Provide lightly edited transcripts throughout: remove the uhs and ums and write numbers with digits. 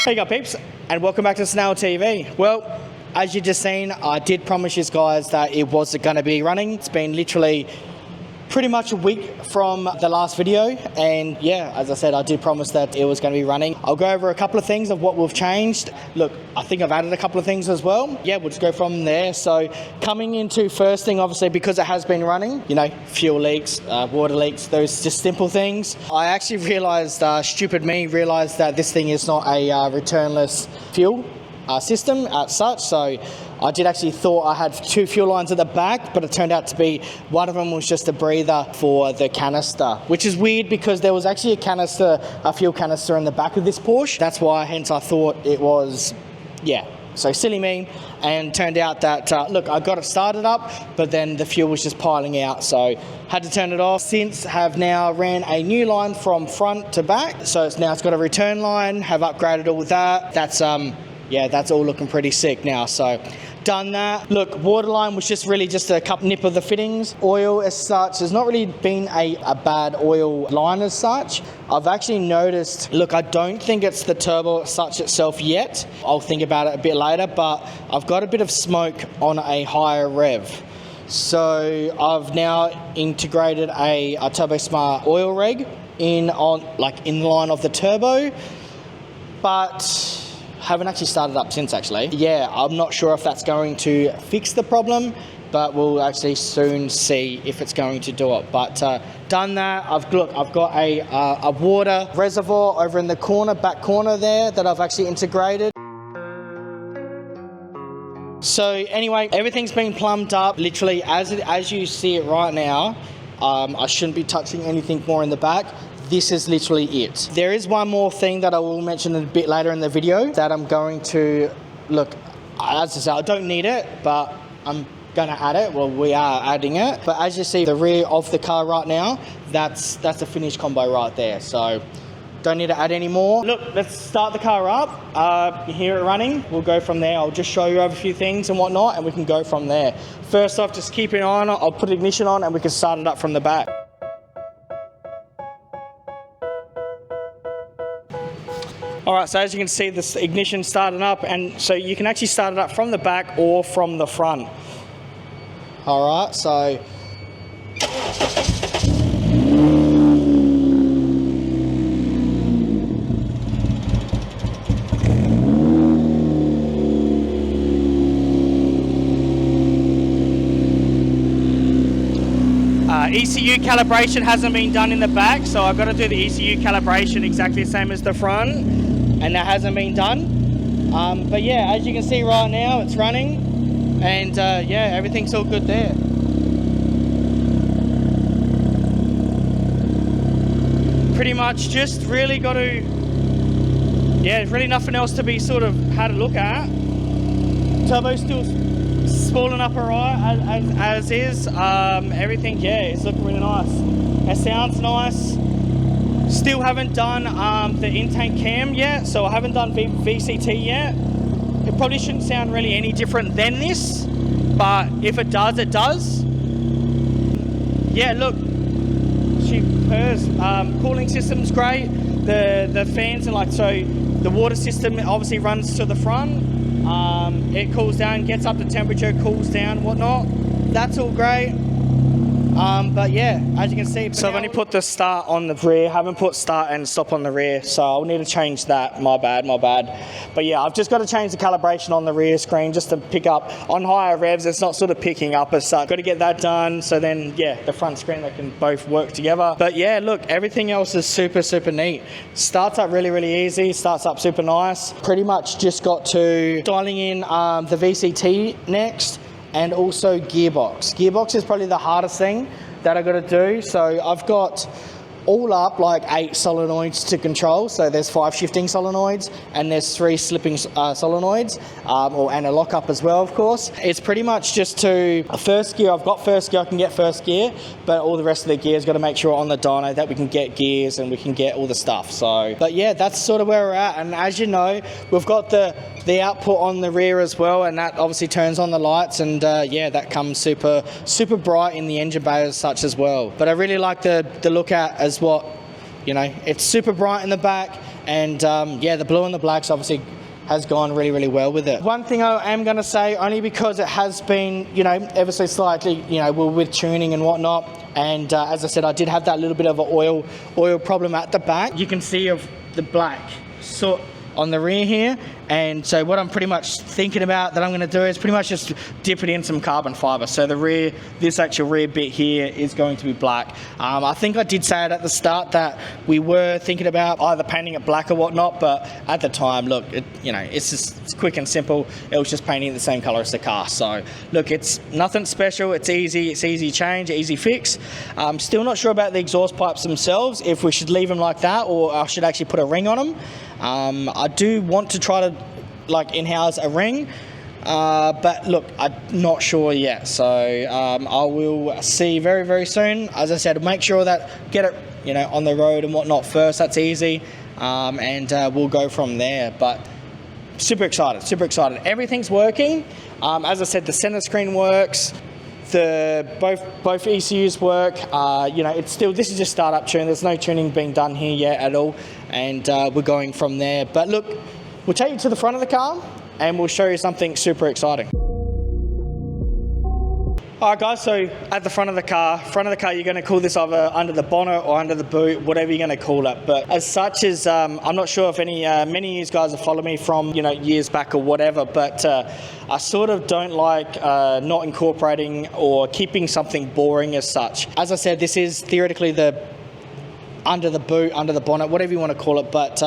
Hey guys peeps, and welcome back to Snail TV. Well, as you just seen, I did promise you guys that it was going to be running. It's been literally pretty much a week from the last video, and yeah, as I said, I did promise that it was going to be running. I'll go over a couple of things of what we've changed. Look, I think I've added a couple of things as well. Yeah, we'll just go from there. So coming into first thing, obviously, because it has been running, you know, fuel leaks, water leaks, those just simple things. I actually realized, stupid me, realized that this thing is not a returnless fuel system as such. So I did actually thought I had two fuel lines at the back, but it turned out to be one of them was just a breather for the canister, which is weird because there was actually a fuel canister in the back of this Porsche. That's why, hence I thought it was, yeah. So silly me, and turned out that, look, I got it started up, but then the fuel was just piling out, so had to turn it off. Since have now ran a new line from front to back, so it's got a return line, have upgraded all that. That's, yeah, that's all looking pretty sick now, so done that. Look, waterline was just really just a nip of the fittings. Oil as such has not really been a bad oil line as such. I've actually noticed, look, I don't think it's the turbo as such itself yet. I'll think about it a bit later, but I've got a bit of smoke on a higher rev. So I've now integrated a Turbo Smart oil reg in the line of the turbo, but haven't actually started up since actually. Yeah, I'm not sure if that's going to fix the problem, but we'll actually soon see if it's going to do it. But done that. I've got a water reservoir over in the corner, back corner there, that I've actually integrated. So anyway, everything's been plumbed up. Literally, as you see it right now, I shouldn't be touching anything more in the back. This is literally it. There is one more thing that I will mention a bit later in the video that I'm going to, look, as I said, I don't need it, but I'm gonna add it. Well, we are adding it. But as you see, the rear of the car right now, that's a finished combo right there. So don't need to add any more. Look, let's start the car up. You hear it running. We'll go from there. I'll just show you over a few things and whatnot, and we can go from there. First off, just keep it on. I'll put ignition on and we can start it up from the back. All right, so as you can see, this ignition starting up, and so you can actually start it up from the back or from the front. All right, so ECU calibration hasn't been done in the back, so I've got to do the ECU calibration exactly the same as the front, and that hasn't been done. But yeah, as you can see right now, it's running, and yeah, everything's all good there. Pretty much just really got to, yeah, there's really nothing else to be sort of had a look at. Turbo's still spooling up alright as is. Everything, yeah, it's looking really nice. It sounds nice. Still haven't done the in-tank cam yet, so I haven't done VCT yet. It probably shouldn't sound really any different than this, but if it does, it does. Yeah, look, she purrs. Cooling system's great. The fans and so the water system obviously runs to the front. It cools down, gets up to temperature, cools down, whatnot. That's all great. But yeah, as you can see, so I've only put the start on the rear, haven't put start and stop on the rear, so I'll need to change that. My bad. But yeah, I've just got to change the calibration on the rear screen just to pick up on higher revs. It's not sort of picking up as such. Got to get that done, so then yeah, the front screen, they can both work together. But yeah, look, everything else is super neat. Starts up really easy, starts up super nice. Pretty much just got to dialing in the VCT next, and also gearbox. Gearbox is probably the hardest thing that I've got to do. So I've got all up 8 solenoids to control. So there's 5 shifting solenoids and there's 3 slipping solenoids, and a lock up as well, of course. It's pretty much just to first gear. I've got first gear, I can get first gear, but all the rest of the gears got to make sure on the dyno that we can get gears and we can get all the stuff. So, but yeah, that's sort of where we're at. And as you know, we've got the output on the rear as well, and that obviously turns on the lights, and yeah, that comes super bright in the engine bay as such as well. But I really like the look at as what, you know, it's super bright in the back, and yeah, the blue and the blacks obviously has gone really, really well with it. One thing I am going to say, only because it has been, you know, ever so slightly, you know, with tuning and whatnot, and as I said, I did have that little bit of an oil problem at the back. You can see of the black soot on the rear here, and so what I'm pretty much thinking about that I'm going to do is pretty much just dip it in some carbon fiber. So the rear, this actual rear bit here is going to be black. I think I did say it at the start that we were thinking about either painting it black or whatnot, but at the time, look, you know, it's quick and simple. It was just painting the same color as the car. So look, it's nothing special. It's easy change, easy fix. I'm still not sure about the exhaust pipes themselves, if we should leave them like that or I should actually put a ring on them. I do want to try to like in-house a ring, but look, I'm not sure yet. So I will see very, very soon. As I said, make sure that get it, you know, on the road and whatnot first. That's easy, and we'll go from there. But super excited, super excited. Everything's working. As I said, the center screen works. Both ECUs work. You know, it's still, this is just startup tune. There's no tuning being done here yet at all, and we're going from there. But look, we'll take you to the front of the car and we'll show you something super exciting. Alright guys, so at the front of the car, you're going to call this either under the bonnet or under the boot, whatever you're going to call it. But as such as, I'm not sure if many of you guys have followed me from, you know, years back or whatever, but I sort of don't like not incorporating or keeping something boring as such. As I said, this is theoretically the under the boot, under the bonnet, whatever you want to call it, but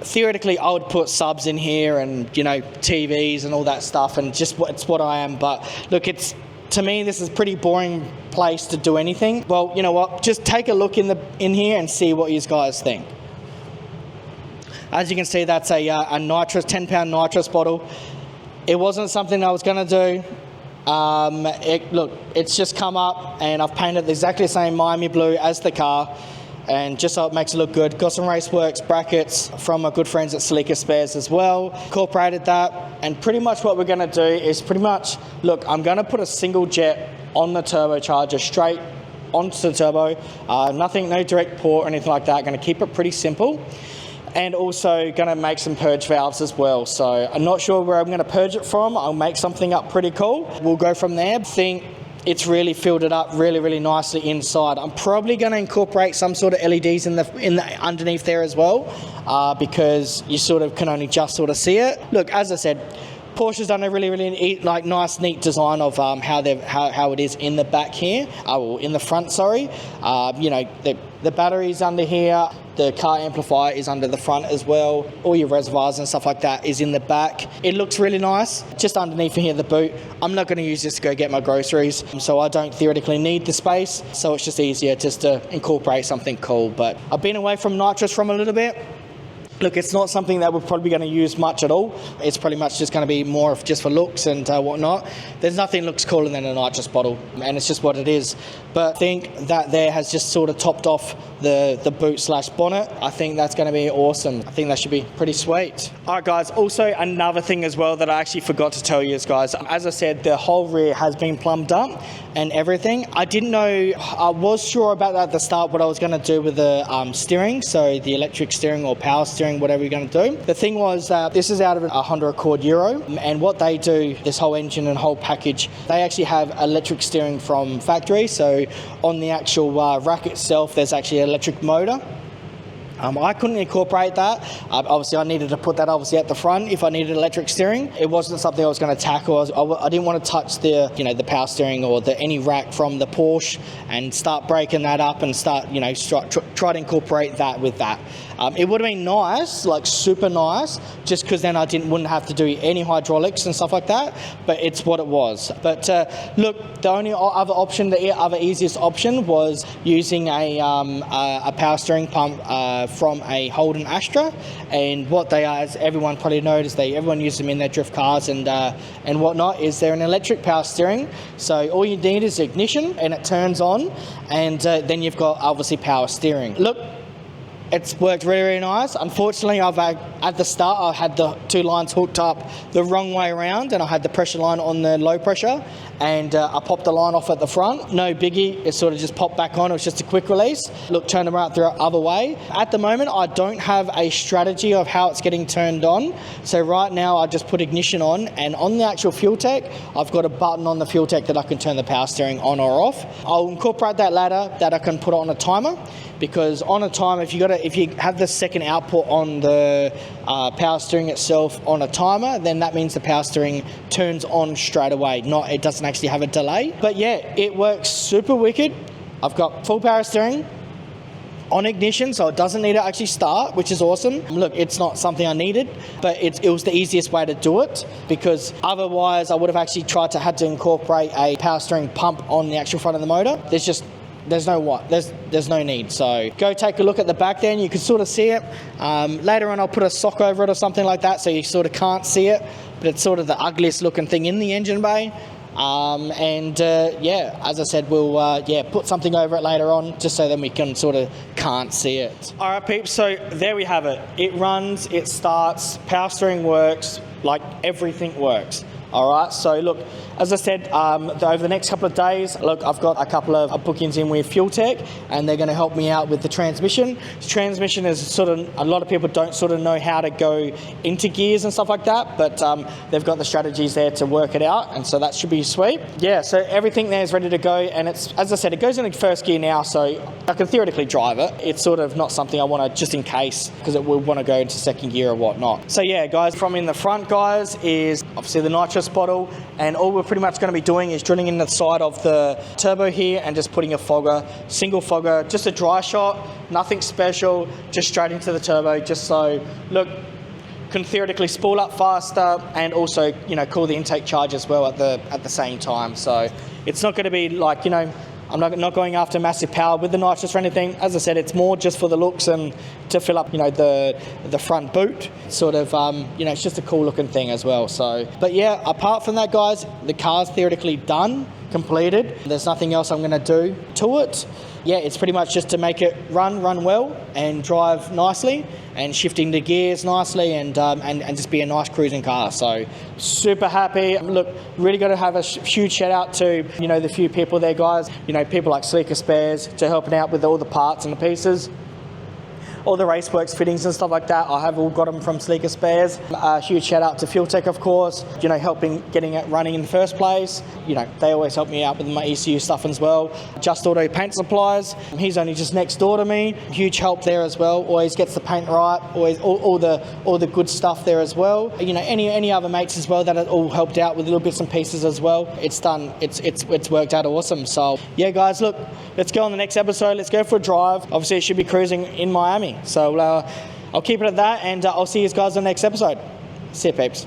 theoretically I would put subs in here and, you know, TVs and all that stuff, and just it's what I am. But look, to me, this is a pretty boring place to do anything. Well, you know what? Just take a look in here and see what you guys think. As you can see, that's a NITROUS, 10-pound NITROUS bottle. It wasn't something I was going to do. Look, it's just come up, and I've painted exactly the same Miami blue as the car, and just so it makes it look good. Got some Raceworks brackets from my good friends at Sleeker Spares as well. Incorporated that, and pretty much what we're going to do is pretty much, look, I'm going to put a single jet on the turbocharger straight onto the turbo. Nothing, no direct port or anything like that. Going to keep it pretty simple. And also going to make some purge valves as well. So I'm not sure where I'm going to purge it from. I'll make something up pretty cool. We'll go from there. I think it's really filled it up really, really nicely inside. I'm probably going to incorporate some sort of LEDs in the underneath there as well, because you sort of can only just sort of see it. Look, as I said, Porsche's done a really, really nice, neat design of how it is in the back here, or in the front, sorry. You know, the battery's under here. The car amplifier is under the front as well. All your reservoirs and stuff like that is in the back. It looks really nice. Just underneath here, the boot. I'm not going to use this to go get my groceries, so I don't theoretically need the space. So it's just easier just to incorporate something cool. But I've been away from NITROUS from a little bit. Look, it's not something that we're probably going to use much at all. It's pretty much just going to be more of just for looks and whatnot. There's nothing looks cooler than a NITROUS bottle, and it's just what it is. But I think that there has just sort of topped off the boot slash bonnet. I think that's going to be awesome. I think that should be pretty sweet. All right, guys, also another thing as well that I actually forgot to tell you guys. As I said, the whole rear has been plumbed up and everything. I didn't know, I was sure about that at the start, what I was going to do with the steering, so the electric steering or power steering, whatever you're going to do. The thing was that this is out of a Honda Accord Euro, and what they do, this whole engine and whole package, they actually have electric steering from factory. So on the actual rack itself, there's actually an electric motor. I couldn't incorporate that. Obviously, I needed to put that obviously at the front if I needed electric steering. It wasn't something I was going to tackle. I didn't want to touch the, you know, the power steering or any rack from the Porsche and start breaking that up and start, you know, try to incorporate that with that. It would have been nice, like super nice, just because then I wouldn't have to do any hydraulics and stuff like that. But it's what it was. But look, the only other option, the other easiest option was using a power steering pump from a Holden Astra, and what they are, as everyone probably knows, everyone uses them in their drift cars and whatnot, is they're an electric power steering. So all you need is ignition and it turns on, and then you've got obviously power steering. Look, It's worked really, really nice. Unfortunately, at the start, I had the 2 lines hooked up the wrong way around, and I had the pressure line on the low pressure, and I popped the line off at the front. No biggie, it sort of just popped back on. It was just a quick release. Look, turned them around the other way. At the moment, I don't have a strategy of how it's getting turned on. So right now, I just put ignition on, and on the actual FUELTECHED, I've got a button on the FUELTECHED that I can turn the power steering on or off. I'll incorporate that later, that I can put on a timer, because on a timer, if you have the second output on the power steering itself on a timer, then that means the power steering turns on straight away. It doesn't actually have a delay. But yeah, it works super wicked. I've got full power steering on ignition, so it doesn't need to actually start, which is awesome. Look, it's not something I needed, but it was the easiest way to do it, because otherwise I would have actually had to incorporate a power steering pump on the actual front of the motor. There's no need. So go take a look at the back there, and you can sort of see it. Later on, I'll put a sock over it or something like that, so you sort of can't see it, but it's sort of the ugliest looking thing in the engine bay. Yeah, as I said, we'll put something over it later on, just so then we can sort of can't see it. All right, peeps, so there we have it. It runs, it starts, power steering works, like everything works. All right, so look, as I said, over the next couple of days, look, I've got a couple of bookings in with FUELTECH, and they're going to help me out with the transmission. Transmission is sort of, a lot of people don't sort of know how to go into gears and stuff like that, but they've got the strategies there to work it out, and so that should be sweet. Yeah, so everything there is ready to go, and it's, as I said, it goes into first gear now, so I can theoretically drive it. It's sort of not something I want to, just in case, because it will want to go into second gear or whatnot. So yeah, guys, from in the front, guys, is obviously the NITROUS bottle, and all we're pretty much going to be doing is drilling in the side of the turbo here and just putting a fogger, single fogger, just a dry shot, nothing special, just straight into the turbo, just so, look, can theoretically spool up faster, and also, you know, cool the intake charge as well at the same time. So it's not going to be like, you know, I'm not going after massive power with the NITROUS or anything. As I said, it's more just for the looks and to fill up, you know, the front boot. Sort of, you know, it's just a cool looking thing as well. So, but yeah, apart from that, guys, the car's theoretically done, completed. There's nothing else I'm going to do to it. Yeah, it's pretty much just to make it run well and drive nicely, and shifting the gears nicely, and just be a nice cruising car. So super happy. Look, really got to have a huge shout out to, you know, the few people there, guys. You know, people like Sleeker Spares to helping out with all the parts and the pieces. All the Raceworks fittings and stuff like that, I have all got them from Sleeker Spares. Huge shout out to FUELTECH, of course, you know, getting it running in the first place. You know, they always help me out with my ECU stuff as well. Just Auto Paint Supplies, he's only just next door to me. Huge help there as well. Always gets the paint right. Always all the good stuff there as well. You know, any other mates as well that have all helped out with little bits and pieces as well. It's done. It's worked out awesome. So yeah, guys, look, let's go on the next episode. Let's go for a drive. Obviously, it should be cruising in Miami. So I'll keep it at that, and I'll see you guys on the next episode. See you, peeps.